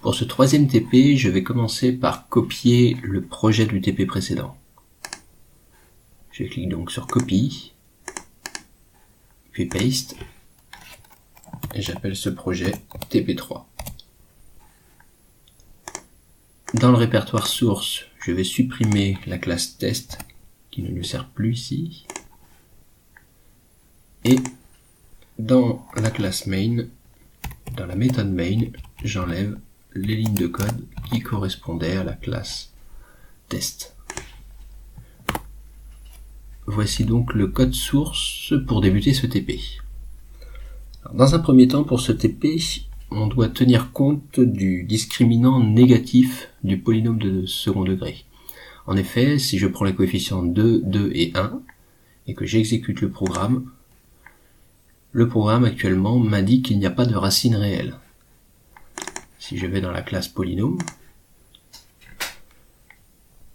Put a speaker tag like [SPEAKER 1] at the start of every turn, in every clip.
[SPEAKER 1] Pour ce troisième TP, je vais commencer par copier le projet du TP précédent. Je clique donc sur Copy, puis Paste, et j'appelle ce projet TP3. Dans le répertoire source, je vais supprimer la classe test qui ne nous sert plus ici. Et dans la classe main, dans la méthode main, j'enlève les lignes de code qui correspondaient à la classe test. Voici donc le code source pour débuter ce TP. Alors, dans un premier temps, pour ce TP, on doit tenir compte du discriminant négatif du polynôme de second degré. En effet, si je prends les coefficients 2, 2 et 1, et que j'exécute le programme actuellement m'indique qu'il n'y a pas de racine réelle. Si je vais dans la classe polynôme,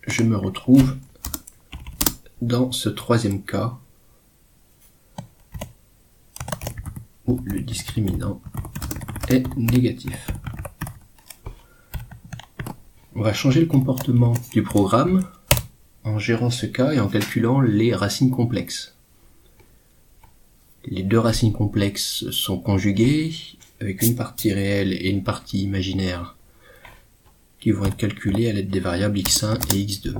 [SPEAKER 1] je me retrouve dans ce troisième cas où le discriminant est négatif. On va changer le comportement du programme en gérant ce cas et en calculant les racines complexes. Les deux racines complexes sont conjuguées avec une partie réelle et une partie imaginaire qui vont être calculées à l'aide des variables x1 et x2.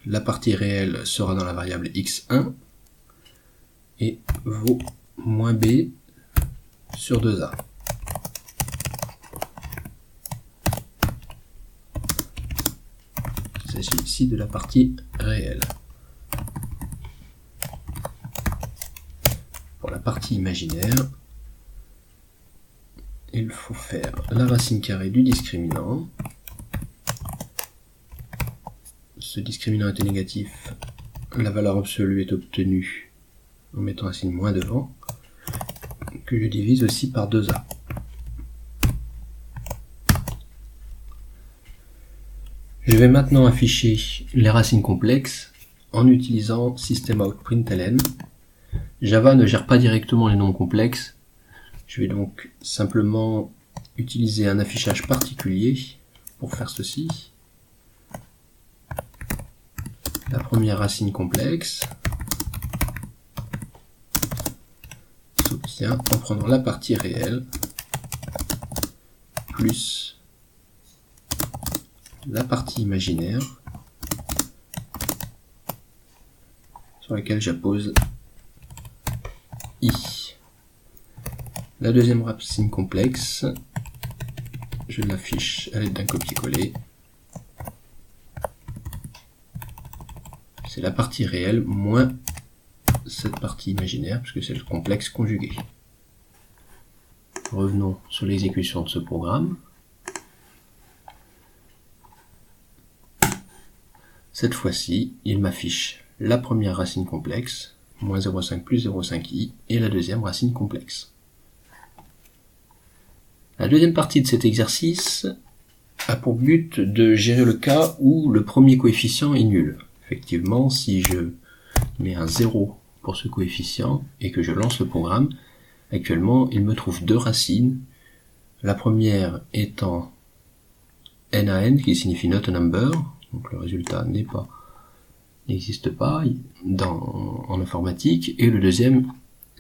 [SPEAKER 1] La partie réelle sera dans la variable x1 et vaut moins b sur 2a. Il s'agit ici de la partie réelle. Pour la partie imaginaire, il faut faire la racine carrée du discriminant. Ce discriminant était négatif, la valeur absolue est obtenue en mettant un signe moins devant, que je divise aussi par 2a. Je vais maintenant afficher les racines complexes en utilisant systemout.println. Java ne gère pas directement les nombres complexes. Je vais donc simplement utiliser un affichage particulier pour faire ceci. La première racine complexe s'obtient en prenant la partie réelle plus la partie imaginaire sur laquelle j'appose i. La deuxième racine complexe, je l'affiche à l'aide d'un copier-coller. C'est la partie réelle moins cette partie imaginaire, puisque c'est le complexe conjugué. Revenons sur l'exécution de ce programme. Cette fois-ci, il m'affiche la première racine complexe, moins 0,5 plus 0,5i, et la deuxième racine complexe. La deuxième partie de cet exercice a pour but de gérer le cas où le premier coefficient est nul. Effectivement, si je mets un 0 pour ce coefficient et que je lance le programme, actuellement il me trouve deux racines, la première étant n à n, qui signifie not a number, donc le résultat n'existe pas en informatique, et le deuxième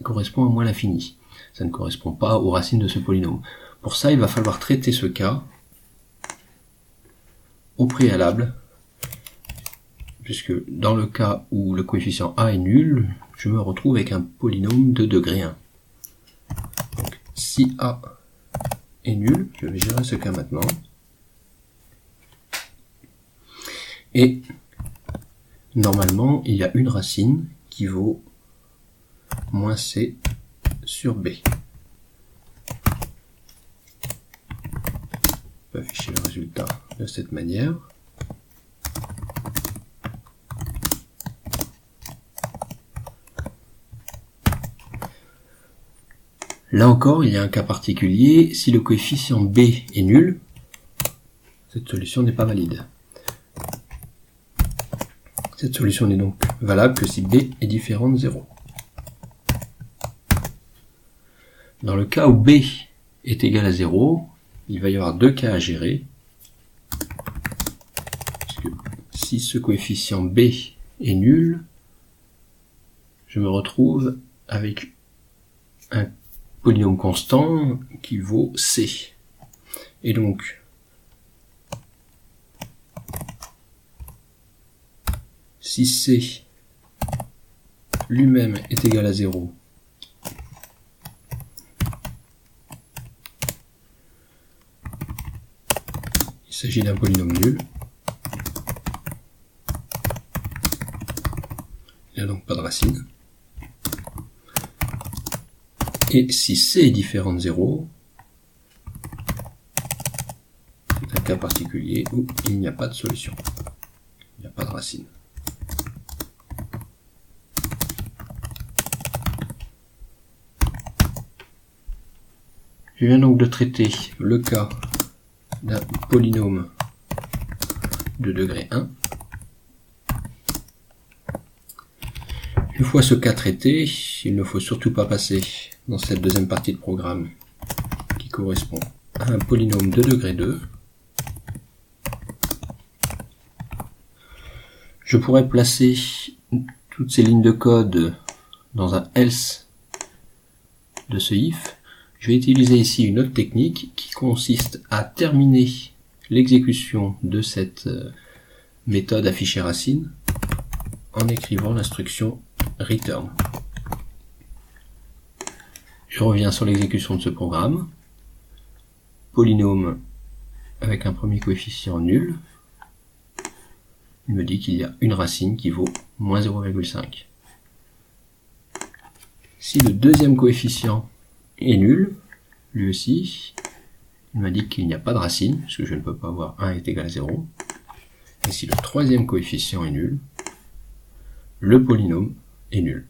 [SPEAKER 1] correspond à moins l'infini. Ça ne correspond pas aux racines de ce polynôme. Pour ça, il va falloir traiter ce cas au préalable, puisque dans le cas où le coefficient a est nul, je me retrouve avec un polynôme de degré 1. Donc, si a est nul, je vais gérer ce cas maintenant. Et normalement, il y a une racine qui vaut moins c sur b. On peut afficher le résultat de cette manière. Là encore, il y a un cas particulier. Si le coefficient b est nul, cette solution n'est pas valide. Cette solution n'est donc valable que si b est différent de 0. Dans le cas où b est égal à 0, il va y avoir deux cas à gérer. Puisque si ce coefficient b est nul, je me retrouve avec un polynôme constant qui vaut c. Et donc, si c lui-même est égal à 0, il s'agit d'un polynôme nul. Il n'y a donc pas de racine. Et si c est différent de 0, c'est un cas particulier où il n'y a pas de solution. Il n'y a pas de racine. Je viens donc de traiter le cas d'un polynôme de degré 1. Une fois ce cas traité, il ne faut surtout pas passer dans cette deuxième partie de programme qui correspond à un polynôme de degré 2. Je pourrais placer toutes ces lignes de code dans un else de ce if. Je vais utiliser ici une autre technique qui consiste à terminer l'exécution de cette méthode afficher racine en écrivant l'instruction return. Je reviens sur l'exécution de ce programme. Polynôme avec un premier coefficient nul. Il me dit qu'il y a une racine qui vaut moins 0,5. Si le deuxième coefficient est nul, lui aussi, il m'indique qu'il n'y a pas de racine, puisque je ne peux pas avoir 1 est égal à 0. Et si le troisième coefficient est nul, le polynôme est nul.